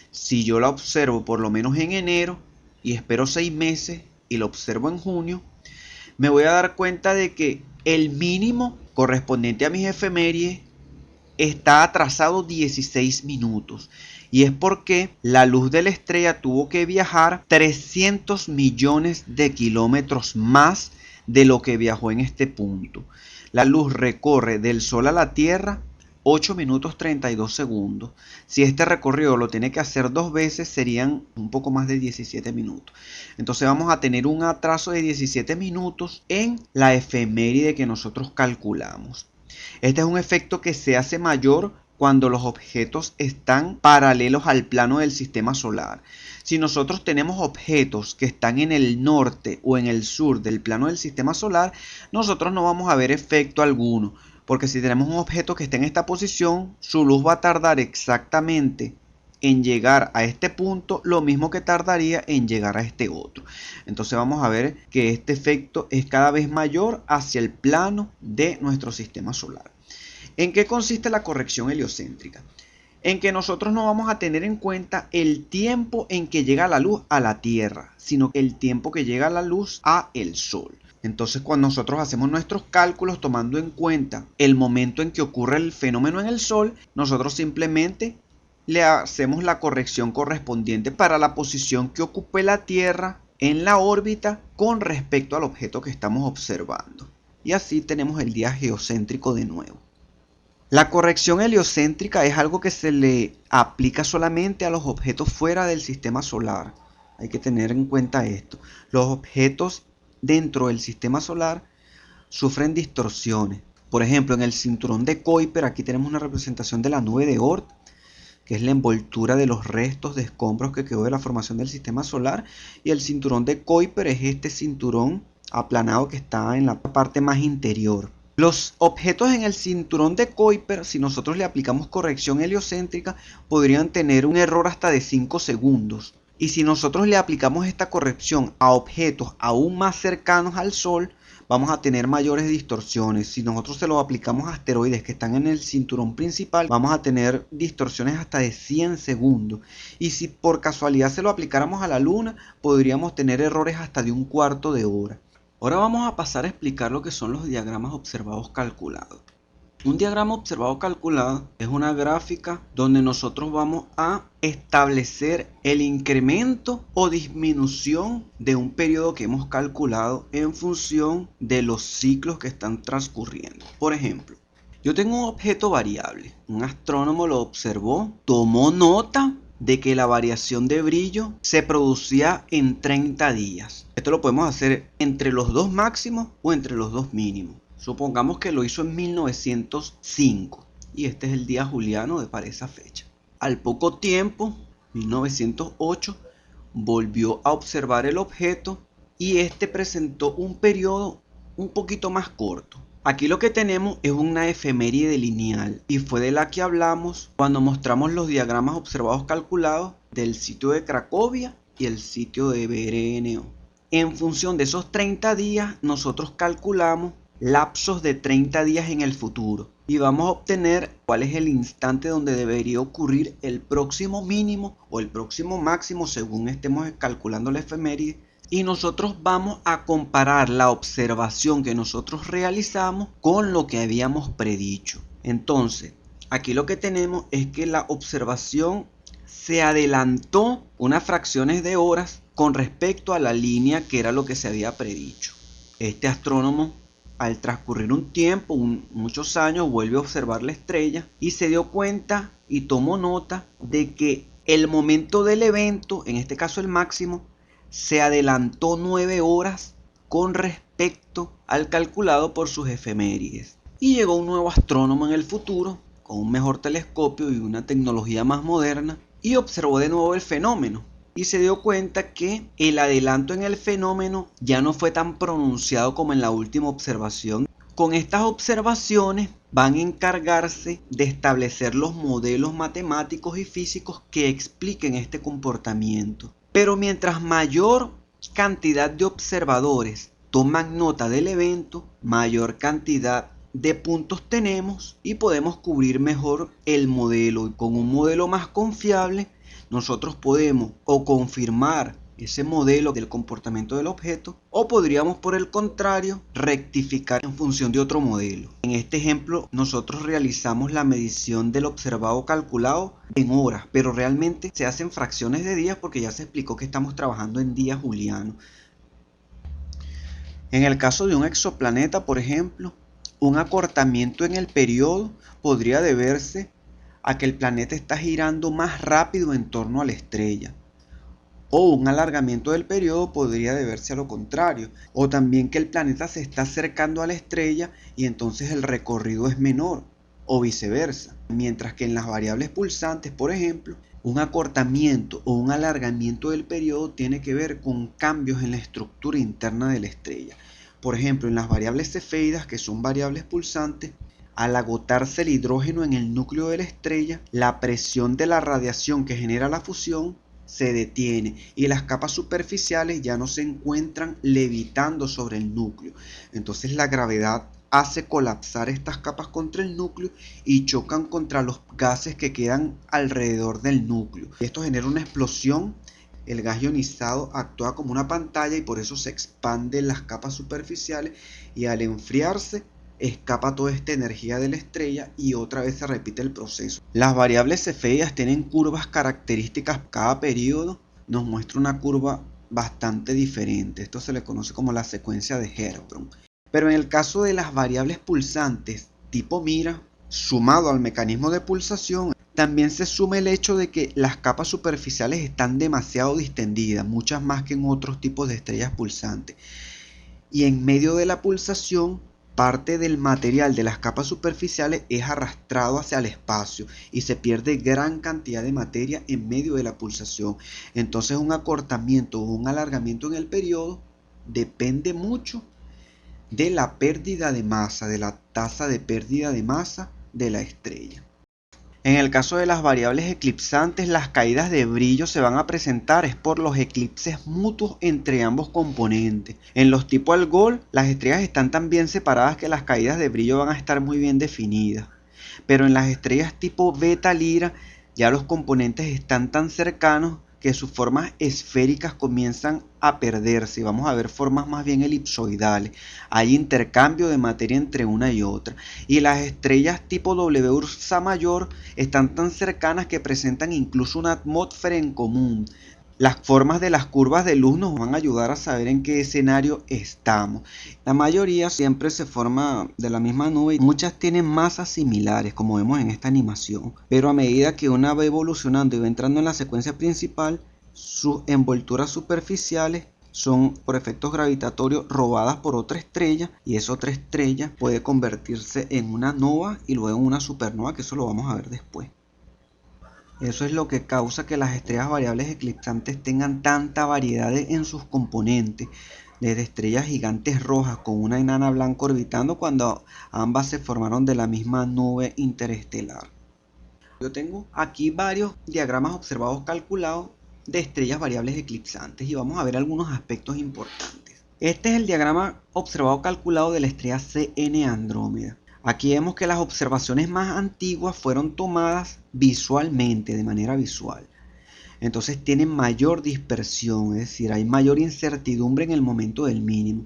Speaker 1: si yo la observo por lo menos en enero y espero 6 meses y la observo en junio, me voy a dar cuenta de que el mínimo correspondiente a mis efemérides está atrasado 16 minutos. Y es porque la luz de la estrella tuvo que viajar 300 millones de kilómetros más de lo que viajó en este punto. La luz recorre del Sol a la Tierra 8 minutos 32 segundos. Si este recorrido lo tiene que hacer 2 veces, serían un poco más de 17 minutos. Entonces vamos a tener un atraso de 17 minutos en la efeméride que nosotros calculamos. Este es un efecto que se hace mayor cuando los objetos están paralelos al plano del sistema solar. Si nosotros tenemos objetos que están en el norte o en el sur del plano del sistema solar, nosotros no vamos a ver efecto alguno. Porque si tenemos un objeto que está en esta posición, su luz va a tardar exactamente en llegar a este punto lo mismo que tardaría en llegar a este otro. Entonces vamos a ver que este efecto es cada vez mayor hacia el plano de nuestro sistema solar. ¿En qué consiste la corrección heliocéntrica? En que nosotros no vamos a tener en cuenta el tiempo en que llega la luz a la Tierra, sino el tiempo que llega la luz a el Sol. Entonces cuando nosotros hacemos nuestros cálculos tomando en cuenta el momento en que ocurre el fenómeno en el Sol, nosotros simplemente le hacemos la corrección correspondiente para la posición que ocupe la Tierra en la órbita con respecto al objeto que estamos observando. Y así tenemos el día geocéntrico de nuevo. La corrección heliocéntrica es algo que se le aplica solamente a los objetos fuera del sistema solar. Hay que tener en cuenta esto. Los objetos dentro del sistema solar sufren distorsiones. Por ejemplo, en el cinturón de Kuiper, aquí tenemos una representación de la nube de Oort, que es la envoltura de los restos de escombros que quedó de la formación del sistema solar. Y el cinturón de Kuiper es este cinturón aplanado que está en la parte más interior. Los objetos en el cinturón de Kuiper, si nosotros le aplicamos corrección heliocéntrica, podrían tener un error hasta de 5 segundos. Y si nosotros le aplicamos esta corrección a objetos aún más cercanos al Sol, vamos a tener mayores distorsiones. Si nosotros se lo aplicamos a asteroides que están en el cinturón principal, vamos a tener distorsiones hasta de 100 segundos. Y si por casualidad se lo aplicáramos a la Luna, podríamos tener errores hasta de un cuarto de hora. Ahora vamos a pasar a explicar lo que son los diagramas observados calculados. Un diagrama observado calculado es una gráfica donde nosotros vamos a establecer el incremento o disminución de un periodo que hemos calculado en función de los ciclos que están transcurriendo. Por ejemplo, yo tengo un objeto variable. Un astrónomo lo observó, tomó nota de que la variación de brillo se producía en 30 días. Esto lo podemos hacer entre los dos máximos o entre los dos mínimos. Supongamos que lo hizo en 1905 y este es el día juliano para esa fecha. Al poco tiempo, 1908, volvió a observar el objeto y este presentó un periodo un poquito más corto. Aquí lo que tenemos es una efeméride lineal y fue de la que hablamos cuando mostramos los diagramas observados calculados del sitio de Cracovia y el sitio de BRNO. En función de esos 30 días nosotros calculamos lapsos de 30 días en el futuro. Y vamos a obtener cuál es el instante donde debería ocurrir el próximo mínimo o el próximo máximo según estemos calculando la efeméride. Y nosotros vamos a comparar la observación que nosotros realizamos con lo que habíamos predicho. Entonces, aquí lo que tenemos es que la observación se adelantó unas fracciones de horas con respecto a la línea que era lo que se había predicho. Este astrónomo, al transcurrir un tiempo, muchos años, vuelve a observar la estrella y se dio cuenta y tomó nota de que el momento del evento, en este caso el máximo, se adelantó 9 horas con respecto al calculado por sus efemérides. Y llegó un nuevo astrónomo en el futuro, con un mejor telescopio y una tecnología más moderna, y observó de nuevo el fenómeno. Y se dio cuenta que el adelanto en el fenómeno ya no fue tan pronunciado como en la última observación. Con estas observaciones van a encargarse de establecer los modelos matemáticos y físicos que expliquen este comportamiento. Pero mientras mayor cantidad de observadores toman nota del evento, mayor cantidad de puntos tenemos y podemos cubrir mejor el modelo. Y con un modelo más confiable, nosotros podemos o confirmar ese modelo del comportamiento del objeto, o podríamos por el contrario rectificar en función de otro modelo. En este ejemplo nosotros realizamos la medición del observado calculado en horas, pero realmente se hacen fracciones de días porque ya se explicó que estamos trabajando en días julianos. En el caso de un exoplaneta, por ejemplo, un acortamiento en el periodo podría deberse a que el planeta está girando más rápido en torno a la estrella. O un alargamiento del periodo podría deberse a lo contrario, o también que el planeta se está acercando a la estrella y entonces el recorrido es menor, o viceversa. Mientras que en las variables pulsantes, por ejemplo, un acortamiento o un alargamiento del periodo tiene que ver con cambios en la estructura interna de la estrella. Por ejemplo, en las variables cefeidas, que son variables pulsantes, al agotarse el hidrógeno en el núcleo de la estrella, la presión de la radiación que genera la fusión se detiene y las capas superficiales ya no se encuentran levitando sobre el núcleo. Entonces la gravedad hace colapsar estas capas contra el núcleo y chocan contra los gases que quedan alrededor del núcleo. Esto genera una explosión. El gas ionizado actúa como una pantalla y por eso se expanden las capas superficiales y al enfriarse escapa toda esta energía de la estrella y otra vez se repite el proceso. Las variables cefeidas tienen curvas características. Cada periodo nos muestra una curva bastante diferente. Esto se le conoce como la secuencia de Hertzsprung. Pero en el caso de las variables pulsantes tipo Mira, sumado al mecanismo de pulsación, también se suma el hecho de que las capas superficiales están demasiado distendidas, muchas más que en otros tipos de estrellas pulsantes. Y en medio de la pulsación, parte del material de las capas superficiales es arrastrado hacia el espacio y se pierde gran cantidad de materia en medio de la pulsación. Entonces un acortamiento o un alargamiento en el periodo depende mucho de la pérdida de masa, de la tasa de pérdida de masa de la estrella. En el caso de las variables eclipsantes, las caídas de brillo se van a presentar es por los eclipses mutuos entre ambos componentes. En los tipo Algol, las estrellas están tan bien separadas que las caídas de brillo van a estar muy bien definidas. Pero en las estrellas tipo Beta Lira, ya los componentes están tan cercanos que sus formas esféricas comienzan a perderse y vamos a ver formas más bien elipsoidales. Hay intercambio de materia entre una y otra. Y las estrellas tipo W Ursa Mayor están tan cercanas que presentan incluso una atmósfera en común. Las formas de las curvas de luz nos van a ayudar a saber en qué escenario estamos. La mayoría siempre se forma de la misma nube y muchas tienen masas similares, como vemos en esta animación. Pero a medida que una va evolucionando y va entrando en la secuencia principal, sus envolturas superficiales son por efectos gravitatorios robadas por otra estrella y esa otra estrella puede convertirse en una nova y luego en una supernova, que eso lo vamos a ver después. Eso es lo que causa que las estrellas variables eclipsantes tengan tanta variedad en sus componentes, desde estrellas gigantes rojas con una enana blanca orbitando cuando ambas se formaron de la misma nube interestelar. Yo tengo aquí varios diagramas observados calculados de estrellas variables eclipsantes y vamos a ver algunos aspectos importantes. Este es el diagrama observado calculado de la estrella CN Andrómeda. Aquí vemos que las observaciones más antiguas fueron tomadas visualmente, de manera visual. Entonces tienen mayor dispersión, es decir, hay mayor incertidumbre en el momento del mínimo.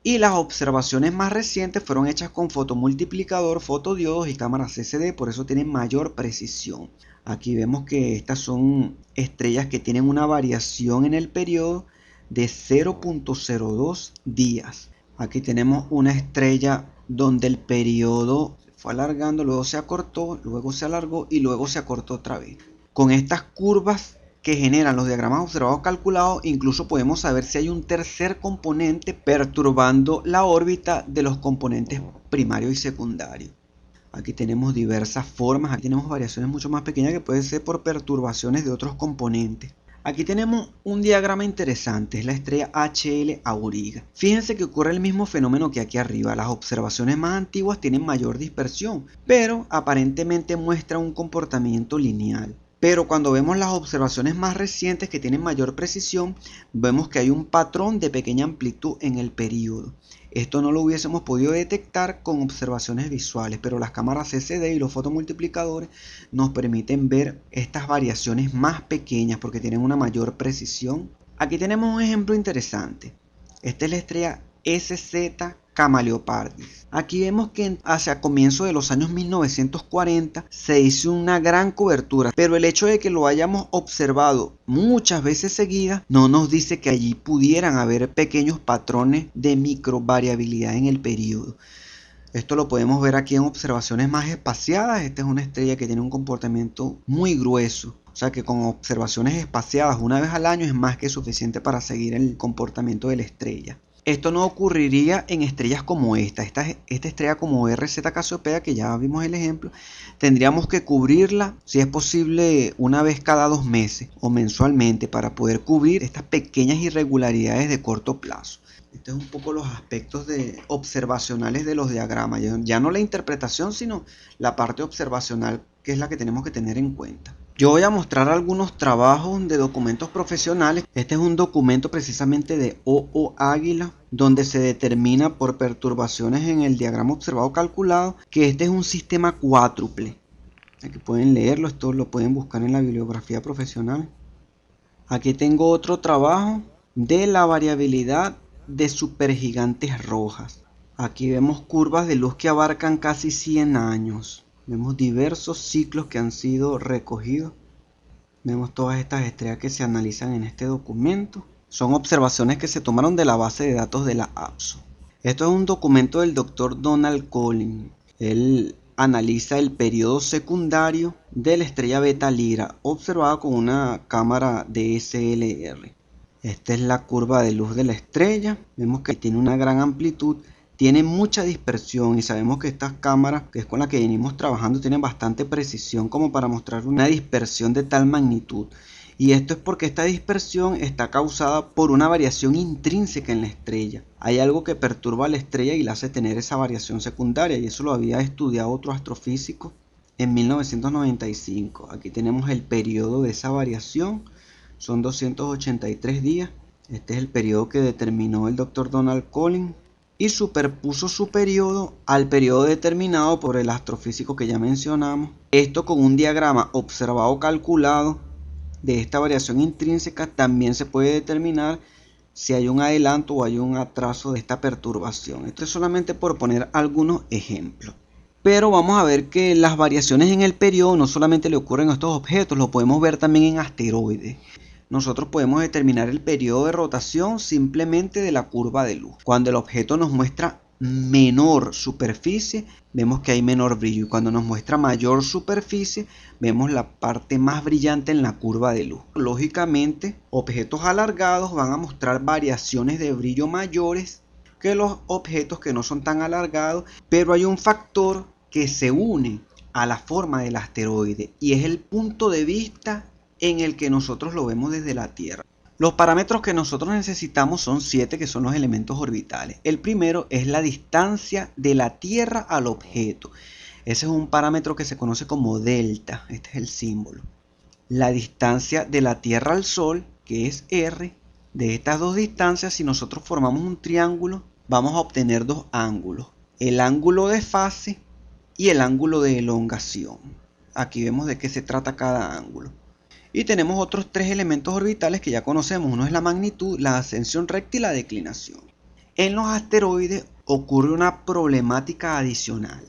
Speaker 1: Y las observaciones más recientes fueron hechas con fotomultiplicador, fotodiodos y cámaras CCD, por eso tienen mayor precisión. Aquí vemos que estas son estrellas que tienen una variación en el periodo de 0.02 días. Aquí tenemos una estrella donde el periodo fue alargando, luego se acortó, luego se alargó y luego se acortó otra vez. Con estas curvas que generan los diagramas observados calculados, incluso podemos saber si hay un tercer componente perturbando la órbita de los componentes primario y secundario. Aquí tenemos diversas formas, aquí tenemos variaciones mucho más pequeñas que pueden ser por perturbaciones de otros componentes. Aquí tenemos un diagrama interesante, es la estrella HL Auriga. Fíjense que ocurre el mismo fenómeno que aquí arriba, las observaciones más antiguas tienen mayor dispersión, pero aparentemente muestra un comportamiento lineal. Pero cuando vemos las observaciones más recientes que tienen mayor precisión, vemos que hay un patrón de pequeña amplitud en el período. Esto no lo hubiésemos podido detectar con observaciones visuales, pero las cámaras CCD y los fotomultiplicadores nos permiten ver estas variaciones más pequeñas porque tienen una mayor precisión. Aquí tenemos un ejemplo interesante. Esta es la estrella SZ Camaleopardis. Aquí vemos que hacia comienzos de los años 1940 se hizo una gran cobertura, pero el hecho de que lo hayamos observado muchas veces seguidas no nos dice que allí pudieran haber pequeños patrones de microvariabilidad en el periodo. Esto lo podemos ver aquí en observaciones más espaciadas. Esta es una estrella que tiene un comportamiento muy grueso. O sea que con observaciones espaciadas una vez al año es más que suficiente para seguir el comportamiento de la estrella. Esto no ocurriría en estrellas como esta estrella como RZ Cassiopeia, que ya vimos el ejemplo, tendríamos que cubrirla, si es posible, una vez cada 2 meses o mensualmente para poder cubrir estas pequeñas irregularidades de corto plazo. Estos son un poco los aspectos observacionales de los diagramas, ya no la interpretación, sino la parte observacional, que es la que tenemos que tener en cuenta. Yo voy a mostrar algunos trabajos de documentos profesionales. Este es un documento precisamente de OO Águila, donde se determina por perturbaciones en el diagrama observado calculado que este es un sistema cuádruple. Aquí pueden leerlo, esto lo pueden buscar en la bibliografía profesional. Aquí tengo otro trabajo de la variabilidad de supergigantes rojas. Aquí vemos curvas de luz que abarcan casi 100 años. Vemos diversos ciclos que han sido recogidos. Vemos todas estas estrellas que se analizan en este documento. Son observaciones que se tomaron de la base de datos de la APSO. Esto es un documento del Dr. Donald Collins. Él analiza el periodo secundario de la estrella Beta Lyrae observada con una cámara DSLR. Esta es la curva de luz de la estrella. Vemos que tiene una gran amplitud, tiene mucha dispersión y sabemos que estas cámaras, que es con la que venimos trabajando, tienen bastante precisión como para mostrar una dispersión de tal magnitud. Y esto es porque esta dispersión está causada por una variación intrínseca en la estrella. Hay algo que perturba a la estrella y la hace tener esa variación secundaria, y eso lo había estudiado otro astrofísico en 1995. Aquí tenemos el periodo de esa variación, son 283 días. Este es el periodo que determinó el Dr. Donald Collins y superpuso su periodo al periodo determinado por el astrofísico que ya mencionamos. Esto con un diagrama observado calculado de esta variación intrínseca también se puede determinar si hay un adelanto o hay un atraso de esta perturbación. Esto es solamente por poner algunos ejemplos. Pero vamos a ver que las variaciones en el periodo no solamente le ocurren a estos objetos, lo podemos ver también en asteroides. Nosotros podemos determinar el periodo de rotación simplemente de la curva de luz. Cuando el objeto nos muestra menor superficie, vemos que hay menor brillo, y cuando nos muestra mayor superficie, vemos la parte más brillante en la curva de luz. Lógicamente, objetos alargados van a mostrar variaciones de brillo mayores que los objetos que no son tan alargados, pero hay un factor que se une a la forma del asteroide y es el punto de vista en el que nosotros lo vemos desde la Tierra. Los parámetros que nosotros necesitamos son 7, que son los elementos orbitales. El primero es la distancia de la Tierra al objeto. Ese es un parámetro que se conoce como delta. Este es el símbolo. La distancia de la Tierra al Sol, que es R. De estas dos distancias, si nosotros formamos un triángulo, vamos a obtener dos ángulos: el ángulo de fase y el ángulo de elongación. Aquí vemos de qué se trata cada ángulo. Y tenemos otros tres elementos orbitales que ya conocemos. Uno es la magnitud, la ascensión recta y la declinación. En los asteroides ocurre una problemática adicional.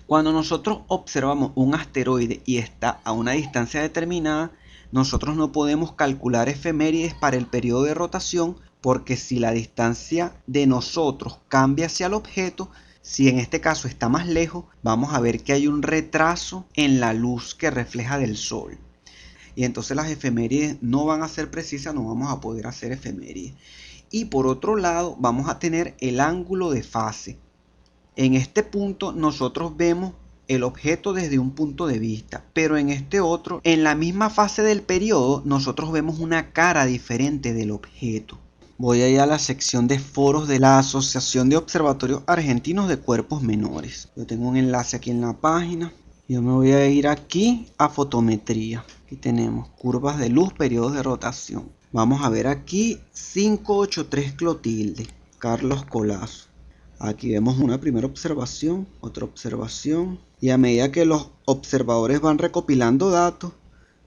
Speaker 1: Cuando nosotros observamos un asteroide y está a una distancia determinada, nosotros no podemos calcular efemérides para el periodo de rotación, porque si la distancia de nosotros cambia hacia el objeto, si en este caso está más lejos, vamos a ver que hay un retraso en la luz que refleja del Sol. Y entonces las efemérides no van a ser precisas, no vamos a poder hacer efemérides. Y por otro lado, vamos a tener el ángulo de fase. En este punto nosotros vemos el objeto desde un punto de vista, pero en este otro, en la misma fase del periodo, nosotros vemos una cara diferente del objeto. Voy a ir a la sección de foros de la Asociación de Observatorios Argentinos de Cuerpos Menores. Yo tengo un enlace aquí en la página. Yo me voy a ir aquí a fotometría. Aquí tenemos curvas de luz, periodos de rotación. Vamos a ver aquí 583 Clotilde, Carlos Colazo. Aquí vemos una primera observación, otra observación, y a medida que los observadores van recopilando datos,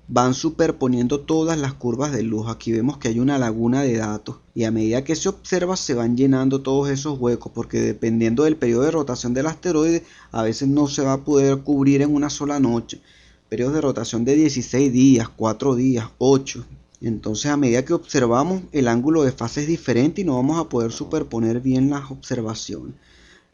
Speaker 1: van superponiendo todas las curvas de luz. Aquí vemos que hay una laguna de datos, y a medida que se observa se van llenando todos esos huecos, porque dependiendo del periodo de rotación del asteroide, a veces no se va a poder cubrir en una sola noche. Periodos de rotación de 16 días, 4 días, 8. Entonces a medida que observamos, el ángulo de fase es diferente y no vamos a poder superponer bien las observaciones.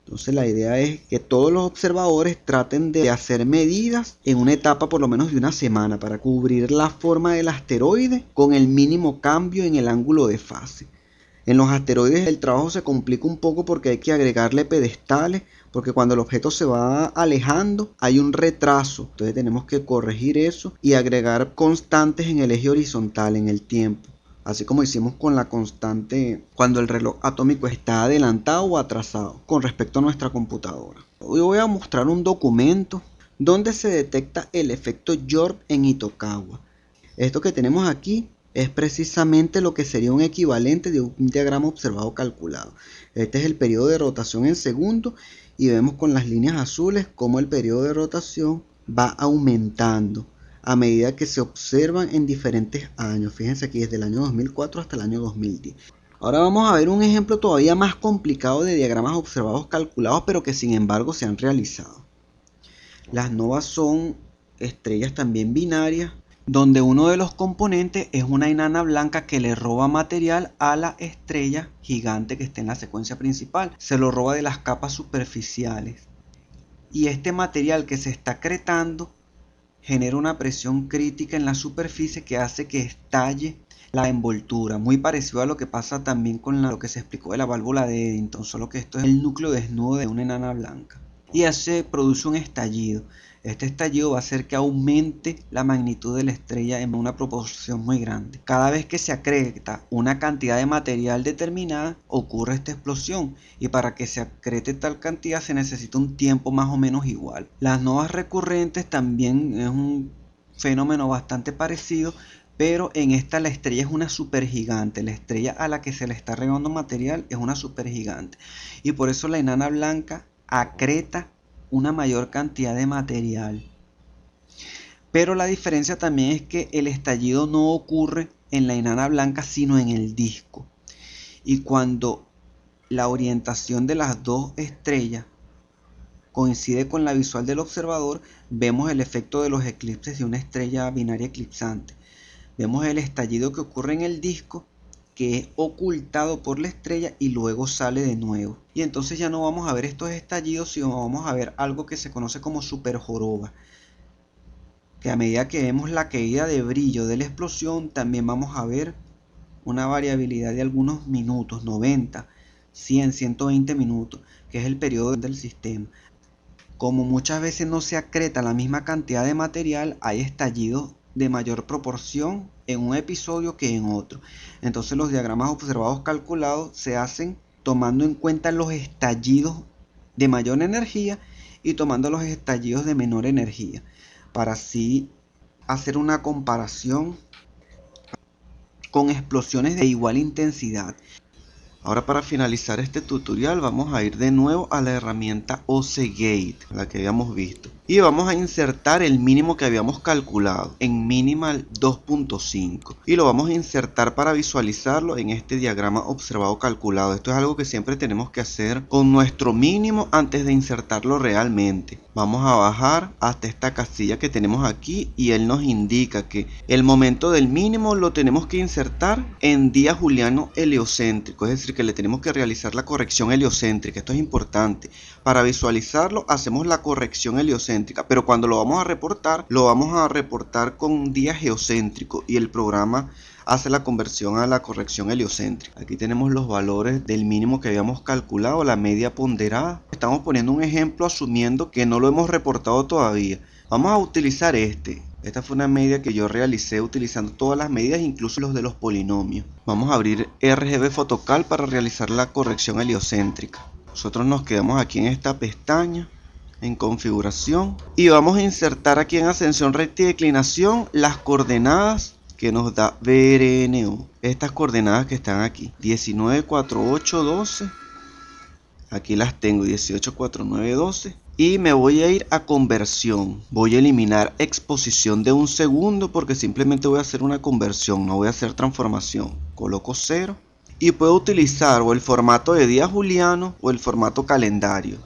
Speaker 1: Entonces la idea es que todos los observadores traten de hacer medidas en una etapa por lo menos de una semana para cubrir la forma del asteroide con el mínimo cambio en el ángulo de fase. En los asteroides el trabajo se complica un poco porque hay que agregarle pedestales, porque cuando el objeto se va alejando hay un retraso. Entonces tenemos que corregir eso y agregar constantes en el eje horizontal, en el tiempo. Así como hicimos con la constante cuando el reloj atómico está adelantado o atrasado con respecto a nuestra computadora. Hoy voy a mostrar un documento donde se detecta el efecto York en Itokawa. Esto que tenemos aquí es precisamente lo que sería un equivalente de un diagrama observado calculado. Este es el periodo de rotación en segundos y vemos con las líneas azules cómo el periodo de rotación va aumentando a medida que se observan en diferentes años. Fíjense aquí desde el año 2004 hasta el año 2010. Ahora vamos a ver un ejemplo todavía más complicado de diagramas observados calculados, pero que sin embargo se han realizado. Las novas son estrellas también binarias, donde uno de los componentes es una enana blanca que le roba material a la estrella gigante que está en la secuencia principal. Se lo roba de las capas superficiales. Y este material que se está acretando genera una presión crítica en la superficie que hace que estalle la envoltura, muy parecido a lo que pasa también con lo que se explicó de la válvula de Eddington, solo que esto es el núcleo desnudo de una enana blanca. Y así produce un estallido. Este estallido va a hacer que aumente la magnitud de la estrella en una proporción muy grande. Cada vez que se acreta una cantidad de material determinada, ocurre esta explosión, y para que se acrete tal cantidad se necesita un tiempo más o menos igual. Las novas recurrentes también es un fenómeno bastante parecido, pero en esta la estrella es una supergigante. La estrella a la que se le está regando material es una supergigante, y por eso la enana blanca acreta una mayor cantidad de material. Pero la diferencia también es que el estallido no ocurre en la enana blanca sino en el disco. Y cuando la orientación de las dos estrellas coincide con la visual del observador, vemos el efecto de los eclipses de una estrella binaria eclipsante. Vemos el estallido que ocurre en el disco, que es ocultado por la estrella y luego sale de nuevo. Y entonces ya no vamos a ver estos estallidos, sino vamos a ver algo que se conoce como superjoroba, que a medida que vemos la caída de brillo de la explosión, también vamos a ver una variabilidad de algunos minutos, 90, 100, 120 minutos, que es el periodo del sistema. Como muchas veces no se acreta la misma cantidad de material, hay estallidos de mayor proporción en un episodio que en otro. Entonces los diagramas observados calculados se hacen tomando en cuenta los estallidos de mayor energía y tomando los estallidos de menor energía, para así hacer una comparación con explosiones de igual intensidad. Ahora, para finalizar este tutorial, vamos a ir de nuevo a la herramienta OCGate, la que habíamos visto, y vamos a insertar el mínimo que habíamos calculado en minimal 2.5 y lo vamos a insertar para visualizarlo en este diagrama observado calculado. Esto es algo que siempre tenemos que hacer con nuestro mínimo antes de insertarlo realmente. Vamos a bajar hasta esta casilla que tenemos aquí y él nos indica que el momento del mínimo lo tenemos que insertar en día juliano heliocéntrico, es decir, que le tenemos que realizar la corrección heliocéntrica. Esto es importante. Para visualizarlo hacemos la corrección heliocéntrica, pero cuando lo vamos a reportar con día geocéntrico y el programa hace la conversión a la corrección heliocéntrica. Aquí tenemos los valores del mínimo que habíamos calculado, la media ponderada. Estamos poniendo un ejemplo asumiendo que no lo hemos reportado todavía. Vamos a utilizar Esta fue una media que yo realicé utilizando todas las medidas, incluso los de los polinomios. Vamos a abrir RGB Photocal para realizar la corrección heliocéntrica. Nosotros nos quedamos aquí en esta pestaña, en configuración, y vamos a insertar aquí en ascensión, recta y declinación las coordenadas que nos da VRNO. Estas coordenadas que están aquí, 19, 4, 8, 12. Aquí las tengo, 18, 4, 9, 12. Y me voy a ir a conversión. Voy a eliminar exposición de 1 segundo porque simplemente voy a hacer una conversión, no voy a hacer transformación. Coloco 0 y puedo utilizar o el formato de día juliano o el formato calendario.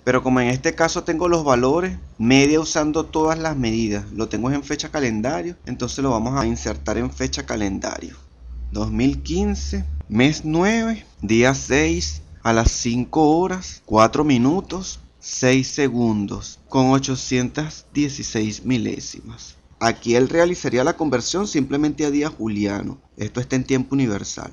Speaker 1: Pero como en este caso tengo los valores media usando todas las medidas, lo tengo en fecha calendario, entonces lo vamos a insertar en fecha calendario. 2015, mes 9, día 6, a las 5 horas, 4 minutos, 6 segundos, con 816 milésimas. Aquí él realizaría la conversión simplemente a día juliano. Esto está en tiempo universal.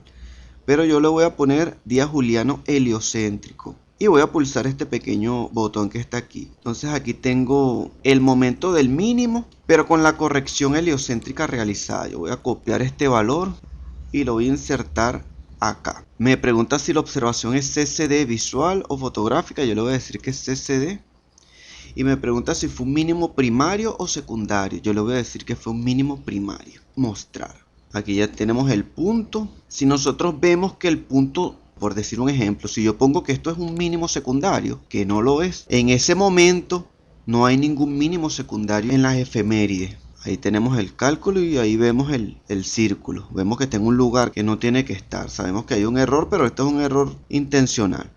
Speaker 1: Pero yo le voy a poner día juliano heliocéntrico. Y voy a pulsar este pequeño botón que está aquí. Entonces aquí tengo el momento del mínimo, pero con la corrección heliocéntrica realizada. Yo voy a copiar este valor y lo voy a insertar acá. Me pregunta si la observación es CCD visual o fotográfica. Yo le voy a decir que es CCD. Y me pregunta si fue un mínimo primario o secundario. Yo le voy a decir que fue un mínimo primario. Mostrar. Aquí ya tenemos el punto. Si nosotros vemos que el punto, por decir un ejemplo, si yo pongo que esto es un mínimo secundario, que no lo es, en ese momento no hay ningún mínimo secundario en las efemérides. Ahí tenemos el cálculo y ahí vemos el círculo. Vemos que está en un lugar que no tiene que estar. Sabemos que hay un error, pero esto es un error intencional.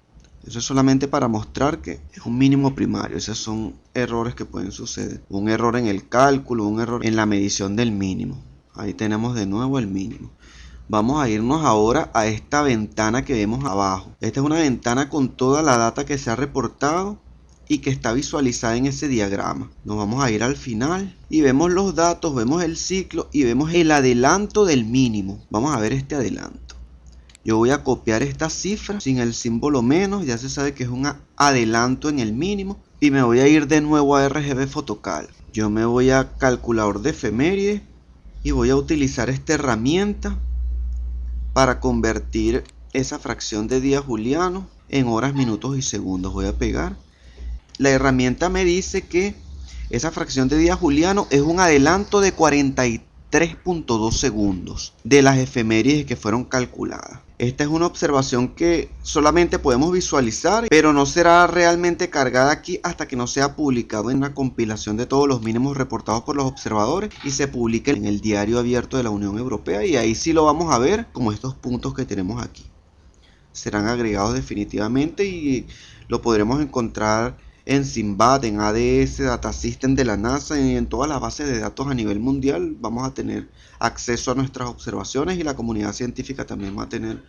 Speaker 1: Eso es solamente para mostrar que es un mínimo primario. Esos son errores que pueden suceder. Un error en el cálculo, un error en la medición del mínimo. Ahí tenemos de nuevo el mínimo. Vamos a irnos ahora a esta ventana que vemos abajo. Esta es una ventana con toda la data que se ha reportado y que está visualizada en ese diagrama. Nos vamos a ir al final y vemos los datos, vemos el ciclo y vemos el adelanto del mínimo. Vamos a ver este adelanto. Yo voy a copiar esta cifra sin el símbolo menos, ya se sabe que es un adelanto en el mínimo. Y me voy a ir de nuevo a RGB Photocal. Yo me voy a calculador de efemérides y voy a utilizar esta herramienta para convertir esa fracción de día juliano en horas, minutos y segundos. Voy a pegar. La herramienta me dice que esa fracción de día juliano es un adelanto de 43.2 segundos de las efemérides que fueron calculadas. Esta es una observación que solamente podemos visualizar, pero no será realmente cargada aquí hasta que no sea publicado en la compilación de todos los mínimos reportados por los observadores y se publique en el diario abierto de la Unión Europea, y ahí sí lo vamos a ver como estos puntos que tenemos aquí. Serán agregados definitivamente y lo podremos encontrar en SIMBAD, en ADS, Data System de la NASA y en todas las bases de datos a nivel mundial. Vamos a tener acceso a nuestras observaciones y la comunidad científica también va a tener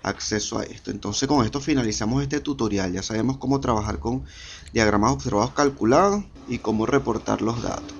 Speaker 1: acceso a esto. Entonces con esto finalizamos este tutorial. Ya sabemos cómo trabajar con diagramas observados calculados y cómo reportar los datos.